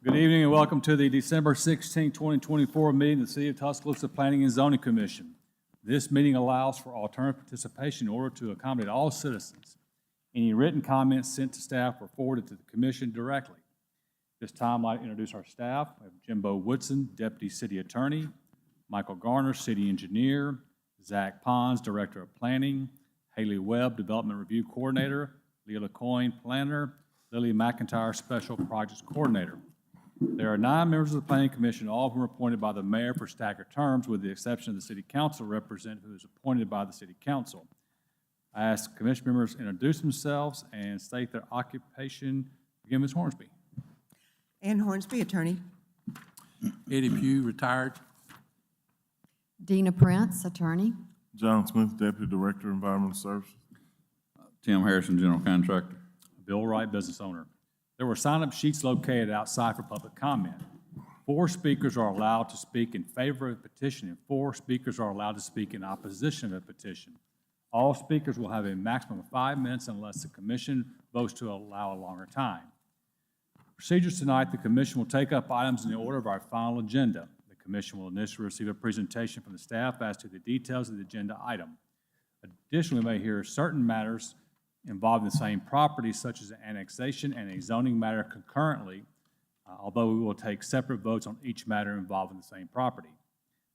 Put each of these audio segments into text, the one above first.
Good evening and welcome to the December 16, 2024 meeting of the City of Tuscaloosa Planning and Zoning Commission. This meeting allows for alternative participation in order to accommodate all citizens. Any written comments sent to staff were forwarded to the commission directly. This time, I'd like to introduce our staff. We have Jimbo Woodson, Deputy City Attorney, Michael Garner, City Engineer, Zach Pons, Director of Planning, Haley Webb, Development Review Coordinator, Leah LaCoyne, Planner, Lily McIntyre, Special Projects Coordinator. There are 9 members of the Planning Commission, all of whom are appointed by the mayor for staggered terms, with the exception of the City Council representative who is appointed by the City Council. I ask commission members to introduce themselves and state their occupation. Begin, Ms. Hornsby. Ann Hornsby, attorney. Eddie Pugh, retired. Dina Prince, attorney. John Smith, Deputy Director, Environmental Services. Tim Harrison, General Contractor. Bill Wright, business owner. There were sign-up sheets located outside for public comment. 4 speakers are allowed to speak in favor of the petition, and 4 speakers are allowed to speak in opposition of the petition. All speakers will have a maximum of 5 minutes unless the commission votes to allow a longer time. Procedures tonight: the commission will take up items in the order of our final agenda. The commission will initially receive a presentation from the staff as to the details of the agenda item. Additionally, we may hear certain matters involving the same property, such as an annexation and a zoning matter concurrently, although we will take separate votes on each matter involving the same property.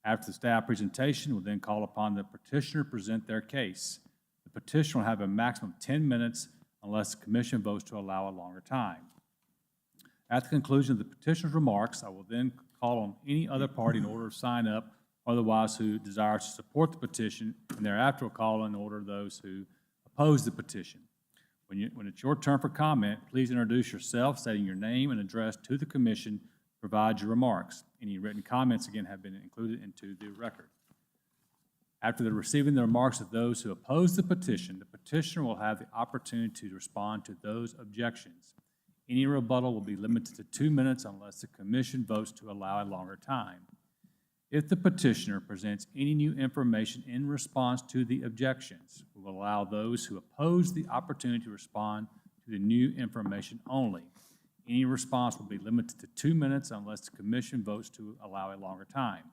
After the staff presentation, we'll then call upon the petitioner to present their case. The petitioner will have a maximum of 10 minutes unless the commission votes to allow a longer time. At the conclusion of the petitioner's remarks, I will then call on any other party in order to sign up, or otherwise who desires to support the petition, and thereafter we'll call in order those who oppose the petition. When it's your turn for comment, please introduce yourself, stating your name and address to the commission. Provide your remarks. Any written comments, again, have been included into the record. After receiving the remarks of those who oppose the petitioner will have the opportunity to respond to those objections. Any rebuttal will be limited to 2 minutes unless the commission votes to allow a longer time. If the petitioner presents any new information in response to the objections, we will allow those who oppose the opportunity to respond to the new information only. Any response will be limited to 2 minutes unless the commission votes to allow a longer time.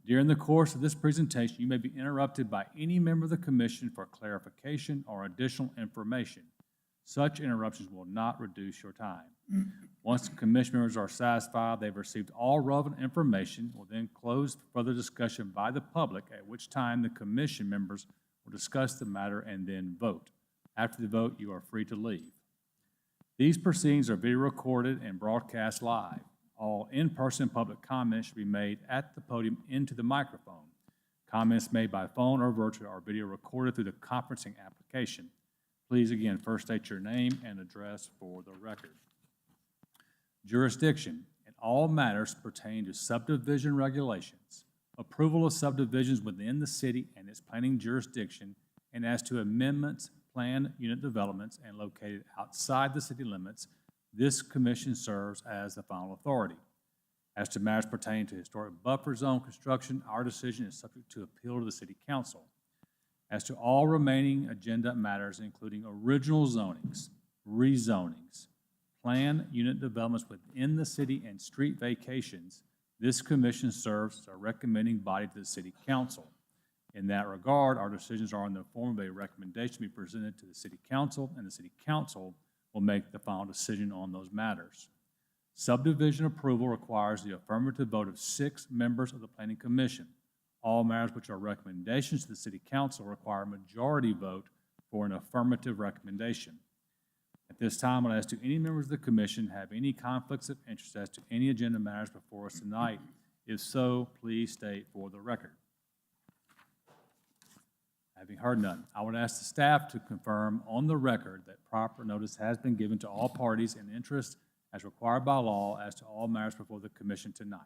During the course of this presentation, you may be interrupted by any member of the commission for clarification or additional information. Such interruptions will not reduce your time. Once the commission members are satisfied they've received all relevant information, we'll then close further discussion by the public, at which time the commission members will discuss the matter and then vote. After the vote, you are free to leave. These proceedings are video recorded and broadcast live. All in-person public comments should be made at the podium into the microphone. Comments made by phone or virtual are video recorded through the conferencing application. Please, again, first state your name and address for the record. Jurisdiction: in all matters pertaining to subdivision regulations, approval of subdivisions within the city and its planning jurisdiction, and as to amendments, planned unit developments, and located outside the city limits, this commission serves as the final authority. As to matters pertaining to historic buffer zone construction, our decision is subject to appeal to the City Council. As to all remaining agenda matters, including original zonings, rezonings, planned unit developments within the city, and street vacations, this commission serves as a recommending body to the City Council. In that regard, our decisions are in the form of a recommendation to be presented to the City Council, and the City Council will make the final decision on those matters. Subdivision approval requires the affirmative vote of 6 members of the Planning Commission. All matters which are recommendations to the City Council require a majority vote for an affirmative recommendation. At this time, I'll ask, do any members of the commission have any conflicts of interest as to any agenda matters before us tonight? If so, please state for the record. Having heard none, I would ask the staff to confirm on the record that proper notice has been given to all parties in interest as required by law as to all matters before the commission tonight.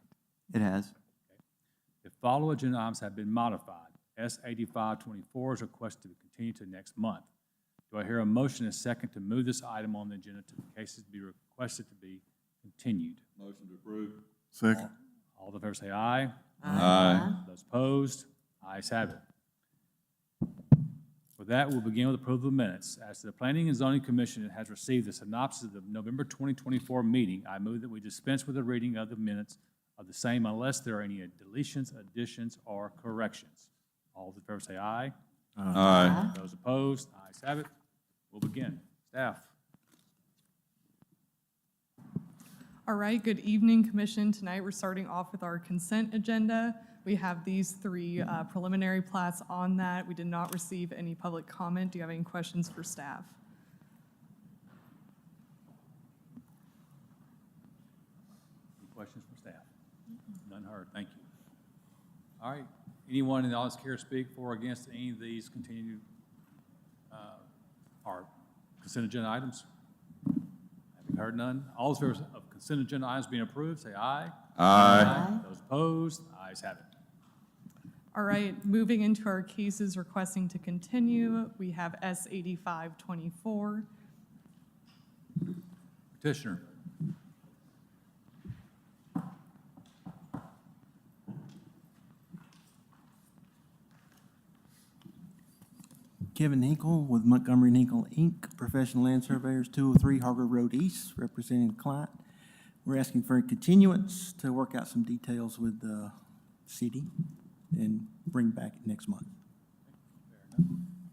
It has. The following agenda items have been modified. S 8524 is requested to be continued to next month. Do I hear a motion and a second to move this item on the agenda to the cases to be requested to be continued? Motion to approve. Second. All in favor say aye. Aye. Those opposed, ayes have it. With that, we'll begin with approval of minutes. As to the Planning and Zoning Commission, it has received the synopsis of the November 2024 meeting. I move that we dispense with the reading of the minutes of the same unless there are any deletions, additions, or corrections. All in favor say aye. Aye. Those opposed, ayes have it. We'll begin. Staff. All right, good evening, Commission. Tonight, we're starting off with our consent agenda. We have these three preliminary plats on that. We did not receive any public comment. Do you have any questions for staff? Any questions from staff? None heard. Thank you. All right. Anyone in the audience care to speak for or against any of these continued or consent agenda items? Having heard none, all those in favor of consent agenda items being approved, say aye. Aye. Those opposed, ayes have it. All right, moving into our cases requesting to continue, we have S 8524. Petitioner. Kevin Hinkle with Montgomery and Hinkle, Inc., Professional Land Surveyors, 203 Harbor Road East, representing the client. We're asking for a continuance to work out some details with the city and bring back next month.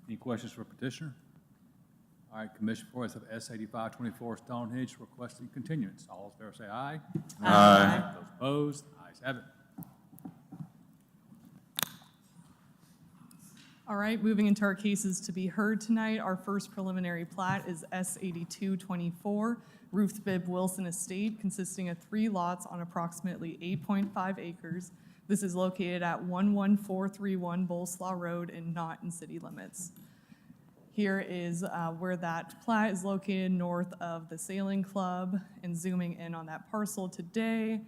Any questions for petitioner? All right, Commission for us of S 8524 Stonehenge requesting continuance. All in favor say aye. Aye. Those opposed, ayes have it. All right, moving into our cases to be heard tonight, our first preliminary plat is S 8224, Ruth Bibb Wilson Estate, consisting of 3 lots on approximately 8.5 acres. This is located at 11431 Boleslaw Road and not in city limits. Here is where that plat is located north of the Sailing Club, and zooming in on that parcel today.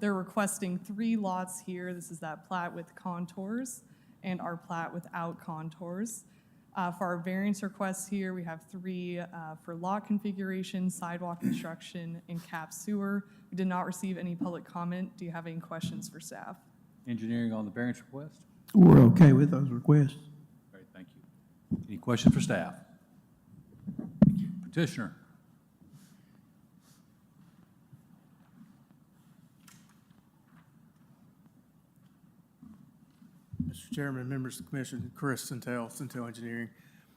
They're requesting 3 lots here. This is that plat with contours and our plat without contours. For our variance requests here, we have 3 for lot configuration, sidewalk construction, and cap sewer. We did not receive any public comment. Do you have any questions for staff? Engineering on the variance request? We're okay with those requests. Great, thank you. Any questions for staff? Thank you. Petitioner. Mr. Chairman, members of the commission, Chris Centel Engineering.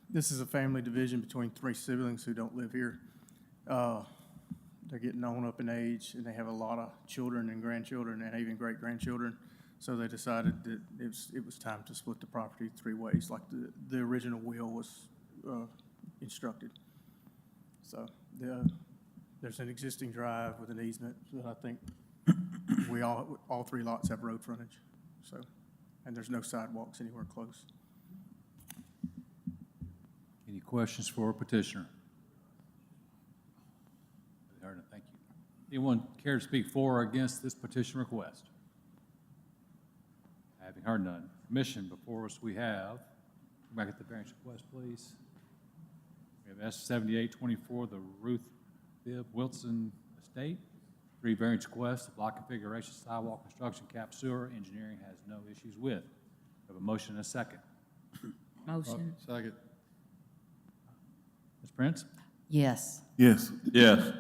This is a family division between 3 siblings who don't live here. They're getting on up in age, and they have a lot of children and grandchildren and even great-grandchildren. So they decided that it was time to split the property 3 ways, like the original will was instructed. So there's an existing drive with an easement that I think all 3 lots have road frontage. So. And there's no sidewalks anywhere close. Any questions for petitioner? Thank you. Anyone care to speak for or against this petition request? Having heard none. Commission, before us we have, go back at the variance request, please. We have S 7824, the Ruth Bibb Wilson Estate. 3 variance requests, block configuration, sidewalk construction, cap sewer, engineering has no issues with. We have a motion and a second. Motion. Second. Ms. Prince? Yes. Yes. Yes.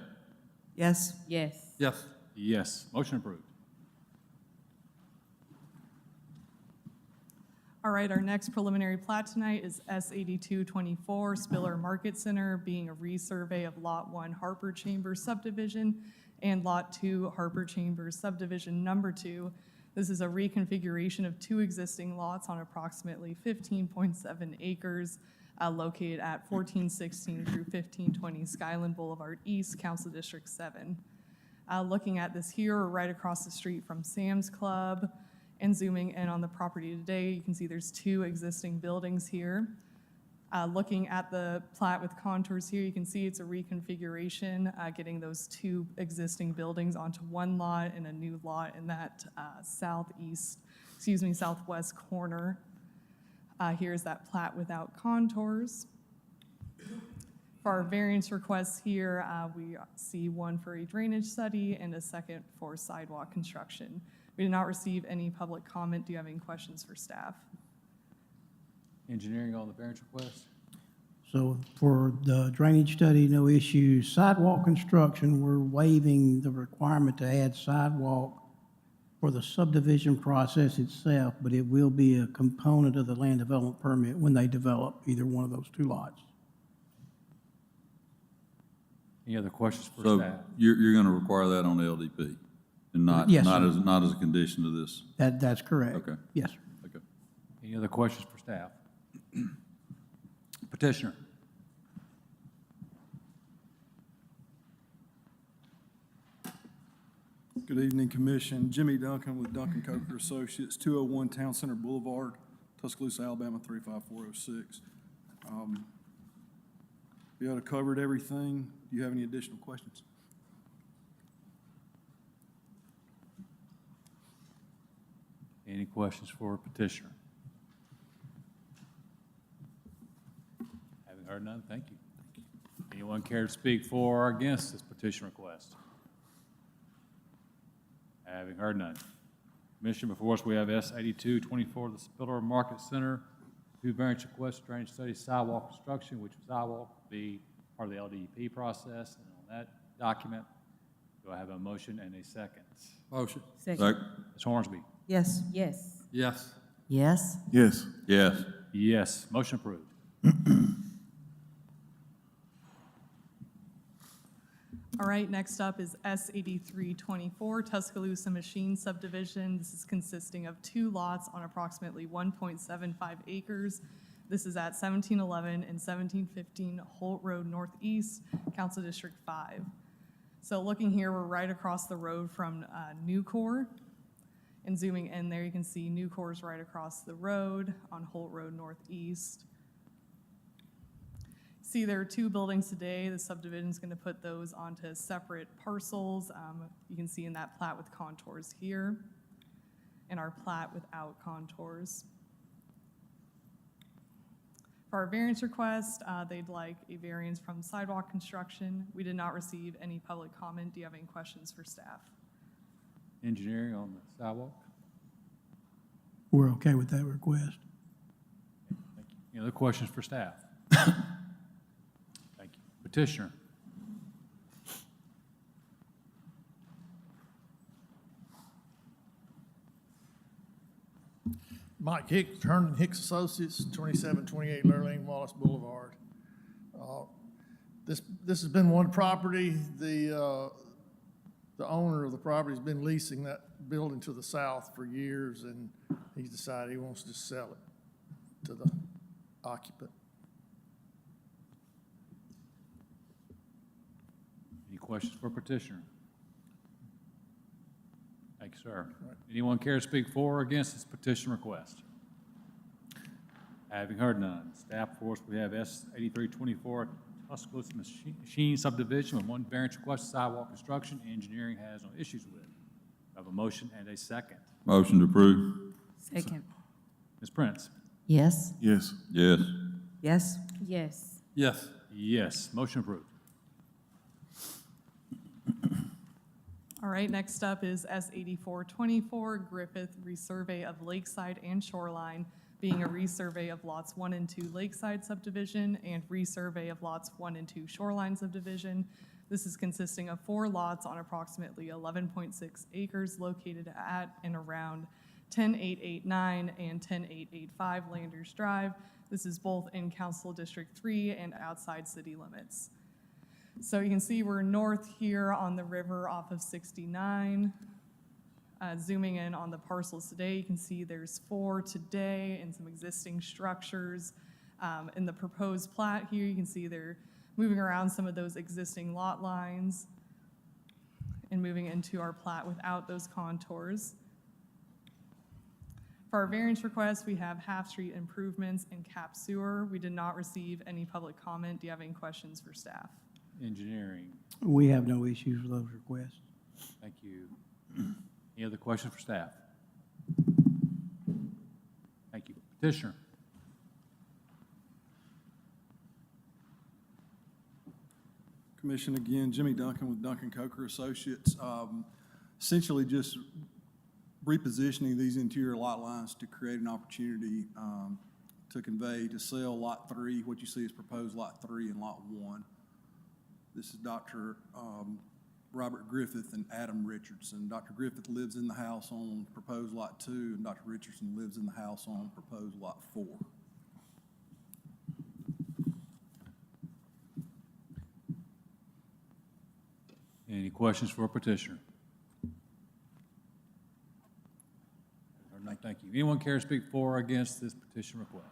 Yes. Yes. Yes. Yes. Motion approved. All right, our next preliminary plat tonight is S 8224 Spiller Market Center, being a resurvey of Lot 1 Harper Chambers subdivision and Lot 2 Harper Chambers subdivision number 2. This is a reconfiguration of 2 existing lots on approximately 15.7 acres located at 1416 through 1520 Skyland Boulevard East, Council District 7. Looking at this here, we're right across the street from Sam's Club, and zooming in on the property today, you can see there's 2 existing buildings here. Looking at the plat with contours here, you can see it's a reconfiguration, getting those 2 existing buildings onto 1 lot and a new lot in that southwest corner. Here's that plat without contours. For our variance requests here, we see 1 for a drainage study and a second for sidewalk construction. We did not receive any public comment. Do you have any questions for staff? Engineering on the variance request? So for the drainage study, no issues. Sidewalk construction, we're waiving the requirement to add sidewalk for the subdivision process itself, but it will be a component of the land development permit when they develop either one of those two lots. Any other questions for So staff? you're going to require that on the LDP and not, Yes, not sir. not as a condition of this? That's correct. Okay. Yes, sir. Okay. Any other questions for staff? Petitioner? Good evening, Commission. Jimmy Duncan with Duncan Coker Associates, 201 Town Center Boulevard, Tuscaloosa, Alabama, 35406. You ought to covered everything. Do you have any additional questions? Any questions for petitioner? Having heard none, thank you. Anyone care to speak for or against this petition request? Having heard none. Commission, before us, we have S 8224, the Spiller Market Center, 2 variance requests, drainage study, sidewalk construction, which sidewalk will be part of the LDEP process. And on that document, do I have a motion and a second? Motion. Second. Ms. Hornsby? Yes. Yes. Yes. Yes. Yes. Yes. Yes, motion approved. All right, next up is S 8324 Tuscaloosa Machine Subdivision. This is consisting of 2 lots on approximately 1.75 acres. This is at 1711 and 1715 Holt Road Northeast, Council District 5. So looking here, we're right across the road from Nucor. And zooming in there, you can see Nucor's right across the road on Holt Road Northeast. See, there are 2 buildings today. The subdivision is going to put those onto separate parcels. You can see in that plat with contours here, and our plat without contours. For our variance request, they'd like a variance from sidewalk construction. We did not receive any public comment. Do you have any questions for staff? Engineering on the sidewalk? We're okay with that request. Thank you. Any other questions for staff? Thank you. Petitioner? Mike Hicks, Herndon Hicks Associates, 2728 Lurleen Wallace Boulevard. This has been one property. The owner of the property has been leasing that building to the south for years, and he's decided he wants to sell it to the occupant. Any questions for petitioner? Thank you, sir. Anyone care to speak for or against this petition request? Having heard none, staff for us, we have S 8324 Tuscaloosa Machine Subdivision with 1 variance request, sidewalk construction. Engineering has no issues with. I have a motion and a second. Motion to approve. Second. Ms. Prince? Yes. Yes. Yes. Yes. Yes. Yes. Yes, motion approved. All right, next up is S 8424 Griffith Resurvey of Lakeside and Shoreline, being a resurvey of lots 1 and 2 Lakeside subdivision and resurvey of lots 1 and 2 Shoreline subdivision. This is consisting of 4 lots on approximately 11.6 acres located at and around 10889 and 10885 Landers Drive. This is both in Council District 3 and outside city limits. So you can see we're north here on the river off of 69. Zooming in on the parcels today, you can see there's 4 today and some existing structures. In the proposed plat here, you can see they're moving around some of those existing lot lines and moving into our plat without those contours. For our variance request, we have half-street improvements and cap sewer. We did not receive any public comment. Do you have any questions for staff? Engineering, We have no issues with those requests. thank you. Any other questions for staff? Thank you. Petitioner? Commission, again, Jimmy Duncan with Duncan Coker Associates. Essentially just repositioning these interior lot lines to create an opportunity to convey to sell Lot 3. What you see is proposed Lot 3 and Lot 1. This is Dr. Robert Griffith and Adam Richardson. Dr. Griffith lives in the house on proposed Lot 2, and Dr. Richardson lives in the house on proposed Lot 4. Any questions for a petitioner? Heard none, thank you. Anyone care to speak for or against this petition request?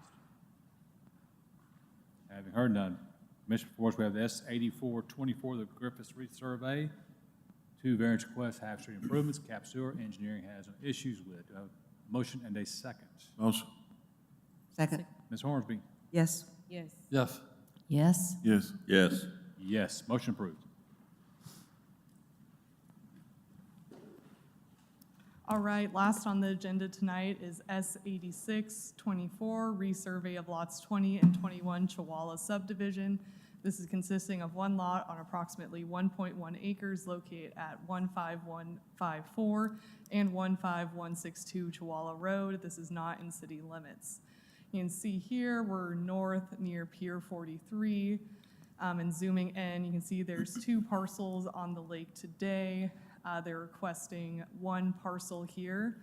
Having heard none, Commissioner, before us, we have the S-8424, the Griffiths resurvey, 2 variance requests, half street improvements, cap sewer, engineering has no issues with. Do I have a motion and a second? Motion. Second. Ms. Hornsby? Yes. Yes. Yes. Yes. Yes. Yes. Yes, motion approved. All right, last on the agenda tonight is S-8624, resurvey of lots 20 and 21 Chihuahua subdivision. This is consisting of 1 lot on approximately 1.1 acres located at 15154 and 15162 Chihuahua Road. This is not in city limits. You can see here, we're north near Pier 43. And zooming in, you can see there's 2 parcels on the lake today. They're requesting 1 parcel here.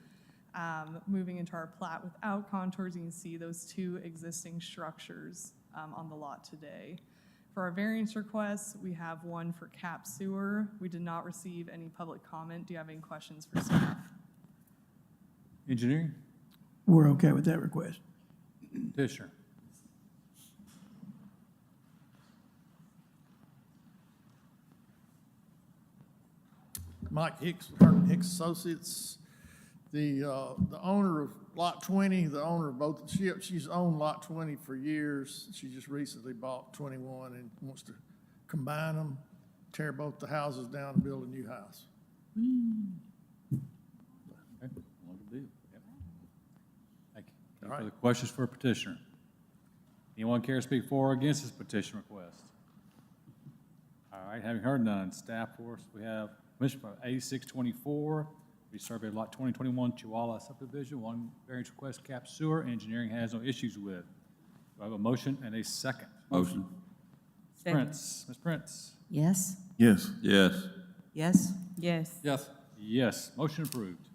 Moving into our plat without contours, you can see those 2 existing structures on the lot today. For our variance requests, we have 1 for cap sewer. We did not receive any public comment. Do you have any questions for staff? Engineering? We're okay with that request. Petitioner? Mike Hicks, Herman Hicks Associates. The owner of Lot 20, the owner of both, she's owned Lot 20 for years. She just recently bought 21 and wants to combine them, tear both the houses down and build a new house. Okay, well, good deal. Yep. Thank you. Any All right. further questions for a petitioner? Anyone care to speak for or against this petition request? All right, having heard none, staff for us, we have Commissioner for 8624, resurvey lot 2021 Chihuahua subdivision, 1 variance request, cap sewer, engineering has no issues with. Do I have a motion and a second? Motion. Prince, Ms. Prince? Yes. Yes. Yes. Yes. Yes. Yes. Yes, motion approved.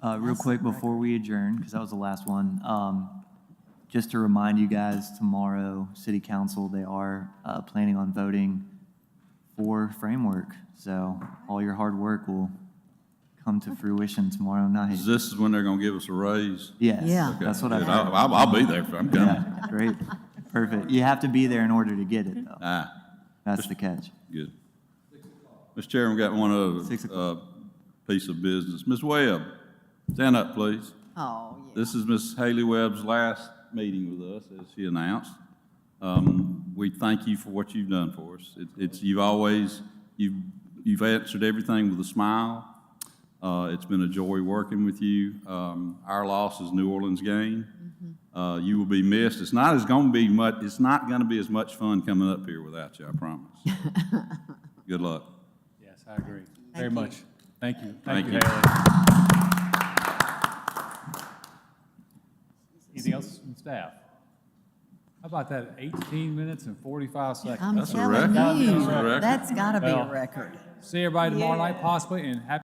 Real quick before we adjourn, because that was the last one, just to remind you guys, tomorrow, City Council, they are planning on voting for framework. So all your hard work will come to fruition tomorrow night. This is when they're gonna give us a raise? Yes, Yeah. that's what I Good. heard. I'll be there, I'm coming. Yeah, great, perfect. You have to be there in order to get it, though. Ah, That's the catch. good. Mr. Chairman, we got one other 6 o'clock. piece of business. Ms. Webb, stand up, please. Oh, yeah. This is Ms. Haley Webb's last meeting with us, as she announced. We thank you for what you've done for us. You've answered everything with a smile. It's been a joy working with you. Our loss is New Orleans' gain. You will be missed. It's not going to be as much fun coming up here without you, I promise. Good luck. Yes, I agree. Very you. much. Thank you. Thank you, you. Haley. Anything else from staff? How about that, 18 minutes and 45 seconds? I'm That's a telling record. you, That's a record. that's got to be a Well, record. See everybody tomorrow night possibly, and happy